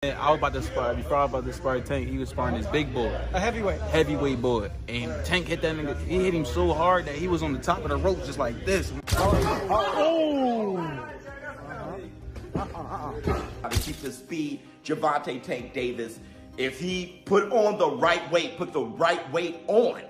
I was about to spar. Before I was about to spar Tank, he was sparring this big boy. A heavyweight. Heavyweight boy. And Tank hit that nigga. He hit him so hard that he was on the top of the rope just like this. To keep the speed, Gervonta Tank Davis, if he put on the right weight, put the right weight on,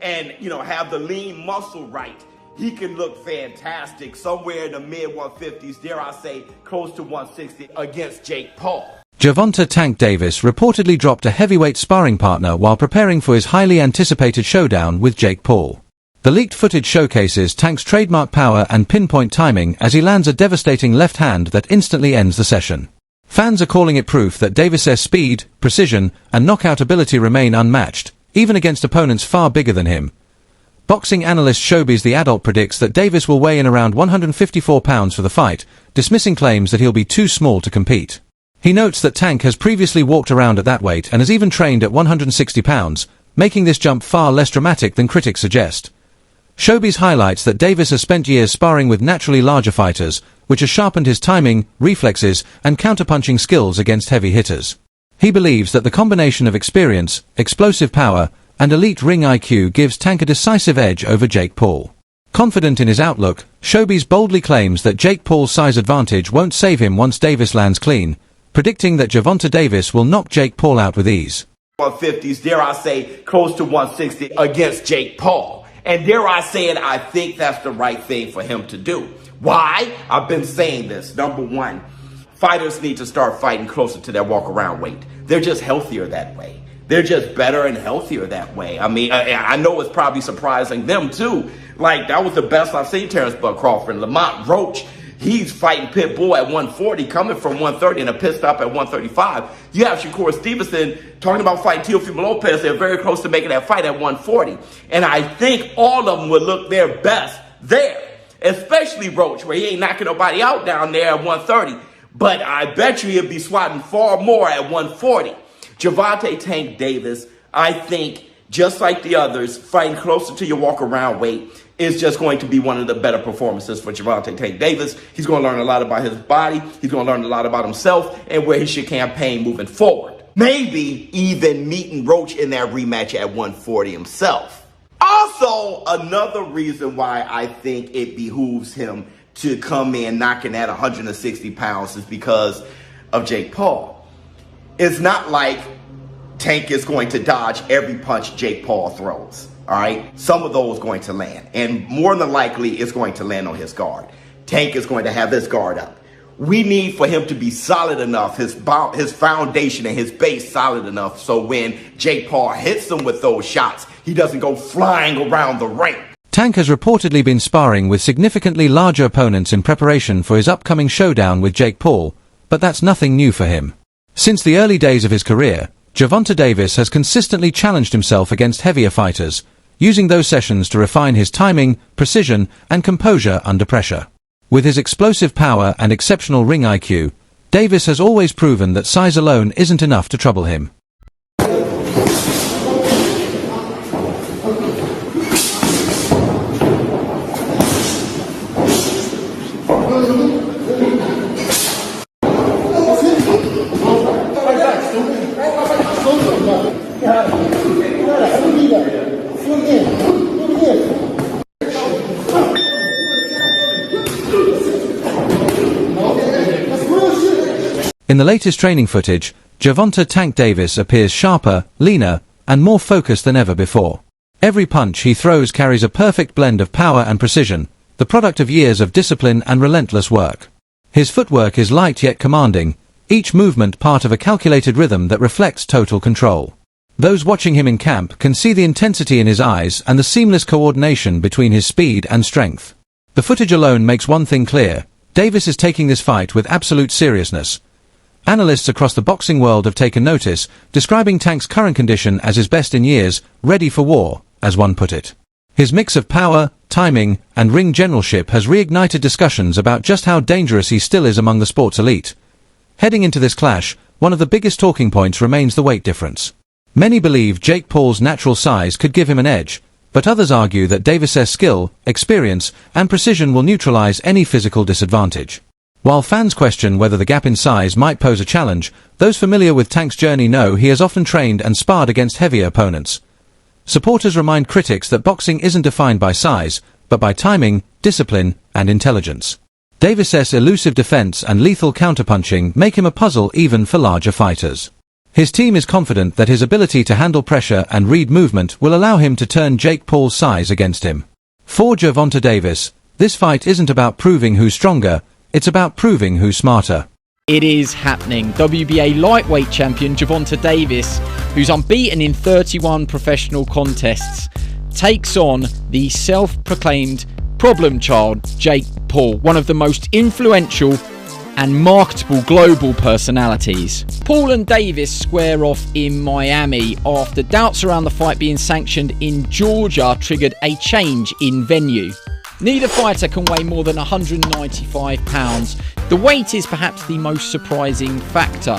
and have the lean muscle right, he can look fantastic somewhere in the mid 150s, dare I say close to 160 against Jake Paul. Gervonta Tank Davis reportedly dropped a heavyweight sparring partner while preparing for his highly anticipated showdown with Jake Paul. The leaked footage showcases Tank's trademark power and pinpoint timing as he lands a devastating left hand that instantly ends the session. Fans are calling it proof that Davis's speed, precision, and knockout ability remain unmatched, even against opponents far bigger than him. Boxing analyst Showbiz The Adult predicts that Davis will weigh in around 154 pounds for the fight, dismissing claims that he'll be too small to compete. He notes that Tank has previously walked around at that weight and has even trained at 160 pounds, making this jump far less dramatic than critics suggest. Showbiz highlights that Davis has spent years sparring with naturally larger fighters, which has sharpened his timing, reflexes, and counterpunching skills against heavy hitters. He believes that the combination of experience, explosive power, and elite ring IQ gives Tank a decisive edge over Jake Paul. Confident in his outlook, Showbiz boldly claims that Jake Paul's size advantage won't save him once Davis lands clean, predicting that Gervonta Davis will knock Jake Paul out with ease. 150s, dare I say close to 160 against Jake Paul. And dare I say it, I think that's the right thing for him to do. Why? I've been saying this. Number one, fighters need to start fighting closer to their walk-around weight. They're just healthier that way. They're just better and healthier that way. I mean, I know it's probably surprising them too. Like, that was the best I've seen Terrence Bud Crawford. Lamont Roach, he's fighting Pitbull at 140, coming from 130 and a pit stop at 135. You have Shakur Stevenson talking about fighting Teofimo Lopez. They're very close to making that fight at 140. And I think all of them would look their best there, especially Roach, where he ain't knocking nobody out down there at 130. But I bet you he'll be swatting far more at 140. Gervonta Tank Davis, I think, just like the others, fighting closer to your walk-around weight is just going to be one of the better performances for Gervonta Tank Davis. He's going to learn a lot about his body. He's going to learn a lot about himself and where he should campaign moving forward. Maybe even meeting Roach in that rematch at 140 himself. Also, another reason why I think it behooves him to come in knocking at 160 pounds is because of Jake Paul. It's not like Tank is going to dodge every punch Jake Paul throws. All right, some of those going to land, and more than likely it's going to land on his guard. Tank is going to have his guard up. We need for him to be solid enough, his foundation and his base solid enough, so when Jake Paul hits him with those shots, he doesn't go flying around the ring. Tank has reportedly been sparring with significantly larger opponents in preparation for his upcoming showdown with Jake Paul, but that's nothing new for him. Since the early days of his career, Gervonta Davis has consistently challenged himself against heavier fighters, using those sessions to refine his timing, precision, and composure under pressure. With his explosive power and exceptional ring IQ, Davis has always proven that size alone isn't enough to trouble him. In the latest training footage, Gervonta Tank Davis appears sharper, leaner, and more focused than ever before. Every punch he throws carries a perfect blend of power and precision, the product of years of discipline and relentless work. His footwork is light yet commanding, each movement part of a calculated rhythm that reflects total control. Those watching him in camp can see the intensity in his eyes and the seamless coordination between his speed and strength. The footage alone makes one thing clear: Davis is taking this fight with absolute seriousness. Analysts across the boxing world have taken notice, describing Tank's current condition as his best in years, ready for war, as one put it. His mix of power, timing, and ring generalship has reignited discussions about just how dangerous he still is among the sport's elite. Heading into this clash, one of the biggest talking points remains the weight difference. Many believe Jake Paul's natural size could give him an edge, but others argue that Davis's skill, experience, and precision will neutralize any physical disadvantage. While fans question whether the gap in size might pose a challenge, those familiar with Tank's journey know he has often trained and sparred against heavier opponents. Supporters remind critics that boxing isn't defined by size, but by timing, discipline, and intelligence. Davis's elusive defense and lethal counterpunching make him a puzzle even for larger fighters. His team is confident that his ability to handle pressure and read movement will allow him to turn Jake Paul's size against him. For Gervonta Davis, this fight isn't about proving who's stronger, it's about proving who's smarter. It is happening. WBA lightweight champion Gervonta Davis, who's unbeaten in 31 professional contests, takes on the self-proclaimed problem child Jake Paul, one of the most influential and marketable global personalities. Paul and Davis square off in Miami after doubts around the fight being sanctioned in Georgia triggered a change in venue. Neither fighter can weigh more than 195 pounds. The weight is perhaps the most surprising factor.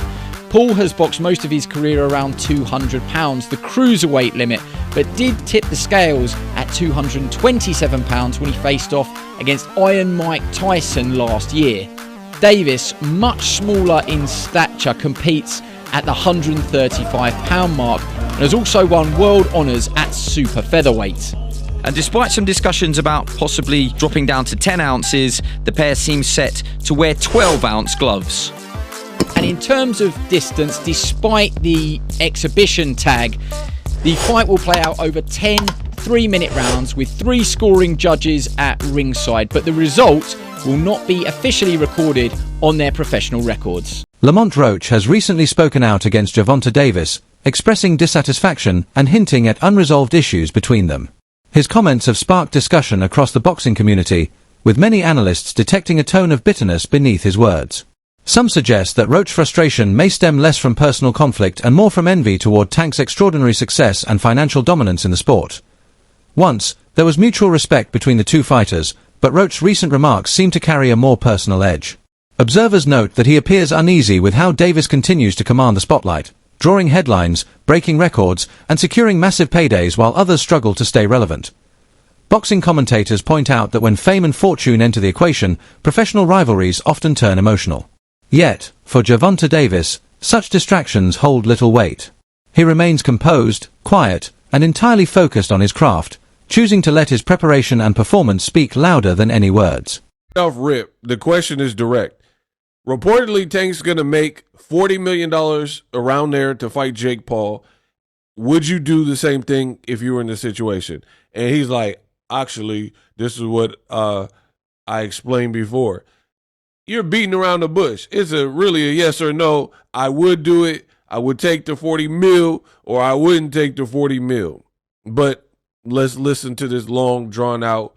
Paul has boxed most of his career around 200 pounds, the cruiserweight limit, but did tip the scales at 227 pounds when he faced off against Iron Mike Tyson last year. Davis, much smaller in stature, competes at the 135 pound mark and has also won world honours at super featherweight. And despite some discussions about possibly dropping down to 10 ounces, the pair seem set to wear 12-ounce gloves. And in terms of distance, despite the exhibition tag, the fight will play out over 10 3-minute rounds with 3 scoring judges at ringside, but the result will not be officially recorded on their professional records. Lamont Roach has recently spoken out against Gervonta Davis, expressing dissatisfaction and hinting at unresolved issues between them. His comments have sparked discussion across the boxing community, with many analysts detecting a tone of bitterness beneath his words. Some suggest that Roach's frustration may stem less from personal conflict and more from envy toward Tank's extraordinary success and financial dominance in the sport. Once, there was mutual respect between the two fighters, but Roach's recent remarks seem to carry a more personal edge. Observers note that he appears uneasy with how Davis continues to command the spotlight, drawing headlines, breaking records, and securing massive paydays while others struggle to stay relevant. Boxing commentators point out that when fame and fortune enter the equation, professional rivalries often turn emotional. Yet, for Gervonta Davis, such distractions hold little weight. He remains composed, quiet, and entirely focused on his craft, choosing to let his preparation and performance speak louder than any words. Off rip, the question is direct. Reportedly, Tank's going to make $40 million around there to fight Jake Paul. Would you do the same thing if you were in the situation? And he's like, actually, this is what I explained before. You're beating around the bush. It's really a yes or no. I would do it. I would take the 40 mil, or I wouldn't take the 40 mil. But let's listen to this long, drawn-out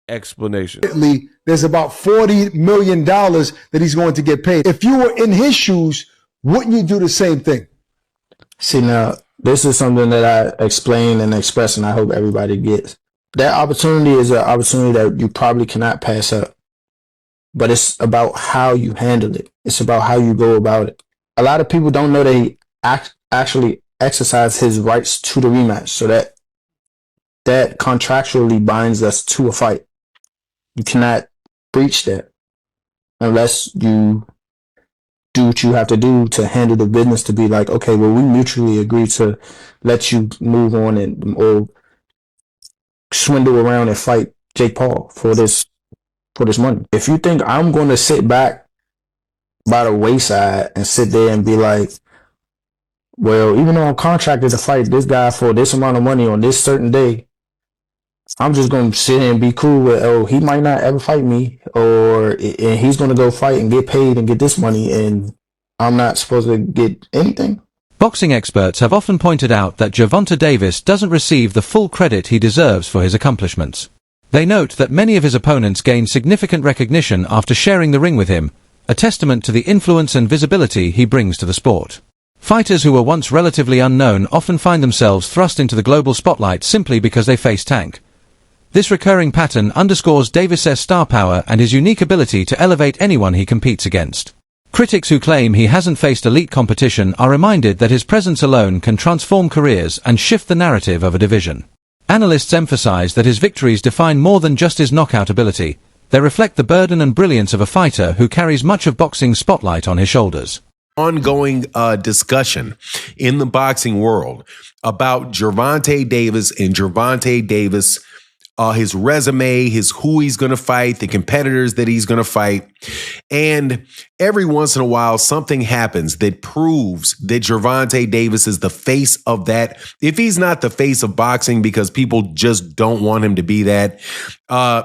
explanation. There's about $40 million that he's going to get paid. If you were in his shoes, wouldn't you do the same thing? See, now, this is something that I explain and express, and I hope everybody gets. That opportunity is an opportunity that you probably cannot pass up. But it's about how you handle it. It's about how you go about it. A lot of people don't know that he actually exercised his rights to the rematch, so that contractually binds us to a fight. You cannot breach that unless you do what you have to do to handle the business, to be like, okay, well, we mutually agree to let you move on and or swindle around and fight Jake Paul for this money. If you think I'm going to sit back by the wayside and sit there and be like, well, even though I'm contracted to fight this guy for this amount of money on this certain day, I'm just going to sit here and be cool with, oh, he might not ever fight me, and he's going to go fight and get paid and get this money, and I'm not supposed to get anything? Boxing experts have often pointed out that Gervonta Davis doesn't receive the full credit he deserves for his accomplishments. They note that many of his opponents gained significant recognition after sharing the ring with him, a testament to the influence and visibility he brings to the sport. Fighters who were once relatively unknown often find themselves thrust into the global spotlight simply because they face Tank. This recurring pattern underscores Davis's star power and his unique ability to elevate anyone he competes against. Critics who claim he hasn't faced elite competition are reminded that his presence alone can transform careers and shift the narrative of a division. Analysts emphasize that his victories define more than just his knockout ability. They reflect the burden and brilliance of a fighter who carries much of boxing's spotlight on his shoulders. Ongoing discussion in the boxing world about Gervonta Davis and Gervonta Davis, his resume, who he's going to fight, the competitors that he's going to fight. And every once in a while, something happens that proves that Gervonta Davis is the face of that. If he's not the face of boxing because people just don't want him to be that,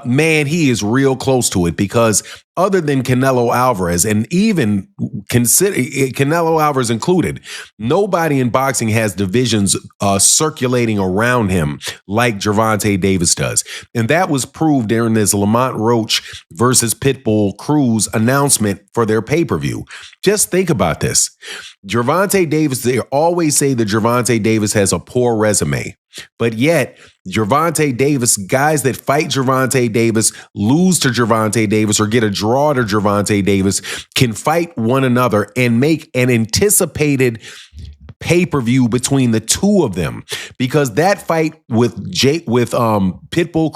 man, he is real close to it, because other than Canelo Alvarez, and even consider Canelo Alvarez included, nobody in boxing has divisions circulating around him like Gervonta Davis does. And that was proved during this Lamont Roach versus Pitbull Cruz announcement for their pay-per-view. Just think about this. Gervonta Davis, they always say that Gervonta Davis has a poor resume. But yet, Gervonta Davis, guys that fight Gervonta Davis, lose to Gervonta Davis, or get a draw to Gervonta Davis, can fight one another and make an anticipated pay-per-view between the two of them. Because that fight with Pitbull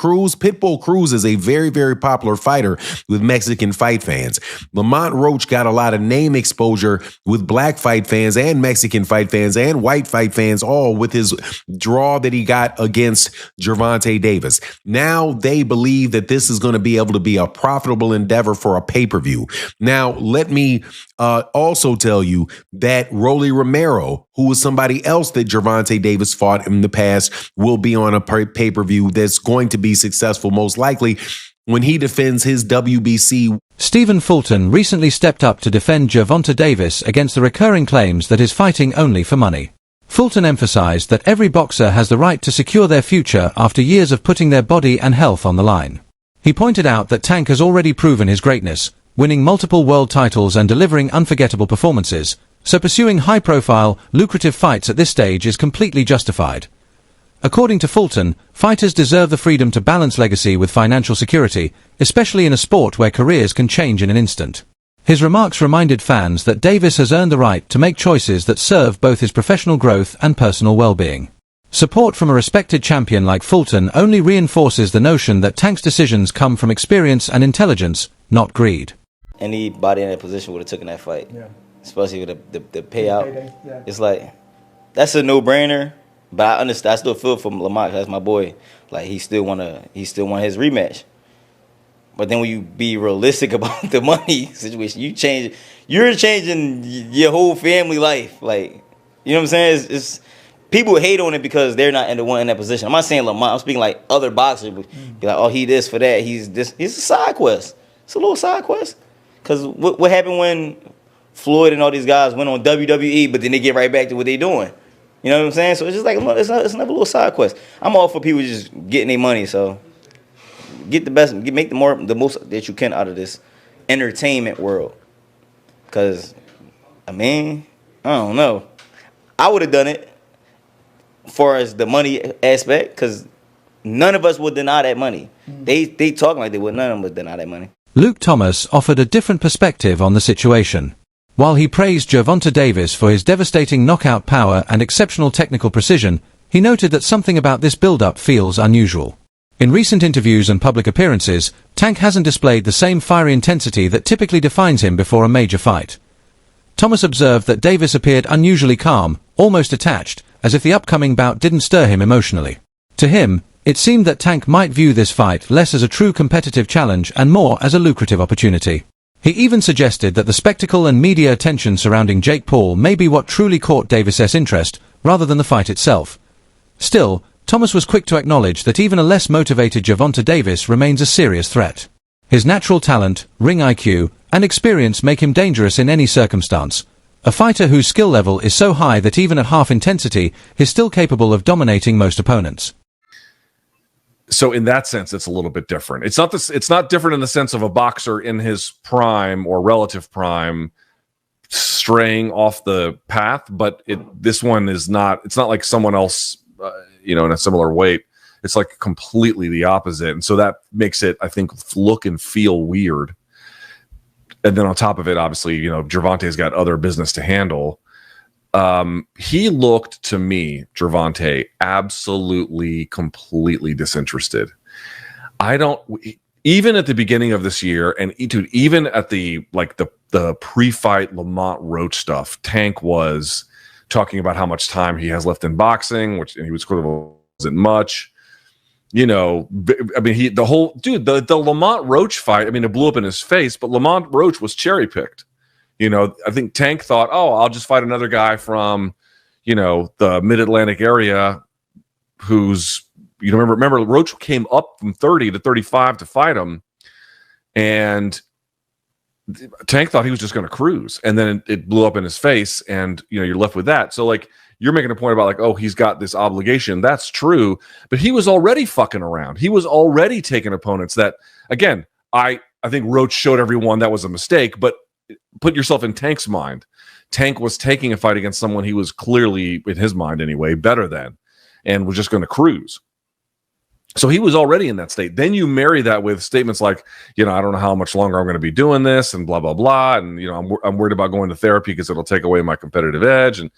Cruz is a very, very popular fighter with Mexican fight fans. Lamont Roach got a lot of name exposure with black fight fans and Mexican fight fans and white fight fans, all with his draw that he got against Gervonta Davis. Now they believe that this is going to be able to be a profitable endeavor for a pay-per-view. Now, let me also tell you that Rolly Romero, who was somebody else that Gervonta Davis fought in the past, will be on a pay-per-view that's going to be successful, most likely, when he defends his WBC. Stephen Fulton recently stepped up to defend Gervonta Davis against the recurring claims that he's fighting only for money. Fulton emphasized that every boxer has the right to secure their future after years of putting their body and health on the line. He pointed out that Tank has already proven his greatness, winning multiple world titles and delivering unforgettable performances, so pursuing high-profile, lucrative fights at this stage is completely justified. According to Fulton, fighters deserve the freedom to balance legacy with financial security, especially in a sport where careers can change in an instant. His remarks reminded fans that Davis has earned the right to make choices that serve both his professional growth and personal well-being. Support from a respected champion like Fulton only reinforces the notion that Tank's decisions come from experience and intelligence, not greed. Anybody in that position would have taken that fight, especially with the payout. It's like, that's a no-brainer. But I understand. I still feel for Lamont. That's my boy. Like, he still want his rematch. But then when you be realistic about the money situation, you're changing your whole family life. Like, you know what I'm saying? It's people hate on it because they're not in that position. I'm not saying Lamont. I'm speaking like other boxers. Be like, oh, he this for that. He's this. It's a side quest. It's a little side quest. Because what happened when Floyd and all these guys went on WWE, but then they get right back to what they doing? You know what I'm saying? So it's just like, it's another little side quest. I'm all for people just getting their money. So get the best, make the most that you can out of this entertainment world. Because, I mean, I don't know. I would have done it as far as the money aspect, because none of us would deny that money. They talking like they would. None of them would deny that money. Luke Thomas offered a different perspective on the situation. While he praised Gervonta Davis for his devastating knockout power and exceptional technical precision, he noted that something about this build-up feels unusual. In recent interviews and public appearances, Tank hasn't displayed the same fiery intensity that typically defines him before a major fight. Thomas observed that Davis appeared unusually calm, almost detached, as if the upcoming bout didn't stir him emotionally. To him, it seemed that Tank might view this fight less as a true competitive challenge and more as a lucrative opportunity. He even suggested that the spectacle and media attention surrounding Jake Paul may be what truly caught Davis's interest, rather than the fight itself. Still, Thomas was quick to acknowledge that even a less motivated Gervonta Davis remains a serious threat. His natural talent, ring IQ, and experience make him dangerous in any circumstance. A fighter whose skill level is so high that even at half intensity, he's still capable of dominating most opponents. So in that sense, it's a little bit different. It's not different in the sense of a boxer in his prime or relative prime straying off the path, but this one is not. It's not like someone else, in a similar weight. It's like completely the opposite, and so that makes it, I think, look and feel weird. And then on top of it, obviously, Gervonta's got other business to handle. He looked to me, Gervonta, absolutely, completely disinterested. even at the beginning of this year, and dude, even at the pre-fight Lamont Roach stuff, Tank was talking about how much time he has left in boxing, and he was sort of wasn't much. I mean, the Lamont Roach fight, I mean, it blew up in his face, but Lamont Roach was cherry picked. I think Tank thought, oh, I'll just fight another guy from, the Mid-Atlantic area who's, remember Roach came up from 30 to 35 to fight him, and Tank thought he was just going to cruise, and then it blew up in his face, and you're left with that. So like, you're making a point about like, oh, he's got this obligation. That's true, but he was already fucking around. He was already taking opponents that, again, I think Roach showed everyone that was a mistake, but put yourself in Tank's mind. Tank was taking a fight against someone he was clearly, in his mind anyway, better than, and was just going to cruise. So he was already in that state. Then you marry that with statements like, I don't know how much longer I'm going to be doing this and blah, blah, blah. And, I'm worried about going to therapy because it'll take away my competitive edge. And